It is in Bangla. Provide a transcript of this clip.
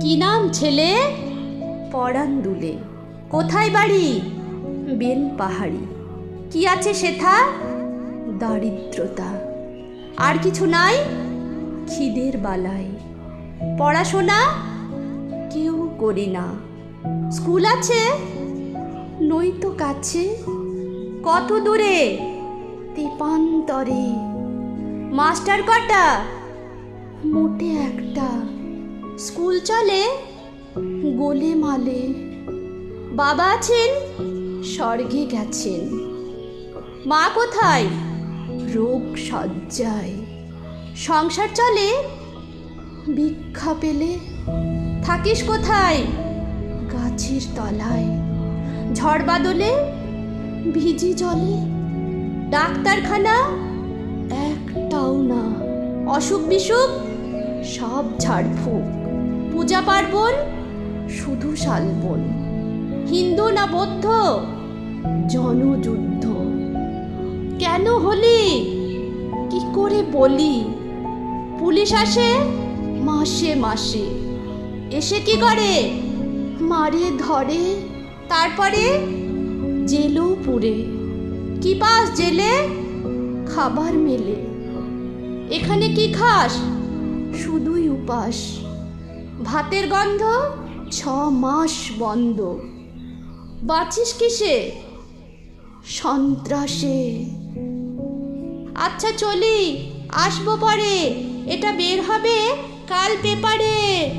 কি নাম ছেলে? পরাণ দুলে। কোথায় বাড়ি? বেন পাহাড়ি। কি আছে সেথা? দারিদ্রতা। আর কিছু নাই? খিদের বালায়। পড়াশোনা? কেউ করি না। স্কুল আছে? নয়তো কাছে। কত দূরে? তেপান্তরে। মাস্টার কটা? মোটে একটা। স্কুল চলে? গোলে মালে। বাবা আছেন? স্বর্গে গেছেন। মা কোথায়? রোগ সজ্জায়। সংসার চলে? ভিক্ষা পেলে। থাকিস কোথায়? গাছের তলায়। ঝড় বাদলে? ভিজি জলে। ডাক্তারখানা? একটাও না। অসুখ বিসুখ? সব ঝাড়ফুঁক। পূজা পার্বণ? শুধু শালবন। হিন্দু না বৌদ্ধ? জনযুদ্ধ। কেন হলি? কি করে বলি? পুলিশ আসে? মাসে মাসে। এসে কি করে? মারে ধরে। তারপরে? জেলও পুরে। কি পাস জেলে? খাবার মেলে। এখানে কি খাস? শুধুই উপাস। ভাতের গন্ধ? 6 মাস বন্ধ। বাঁচিস কিসে? সন্ত্রাসে। আচ্ছা চলি, আসবো পরে। এটা বের হবে কাল পেপারে।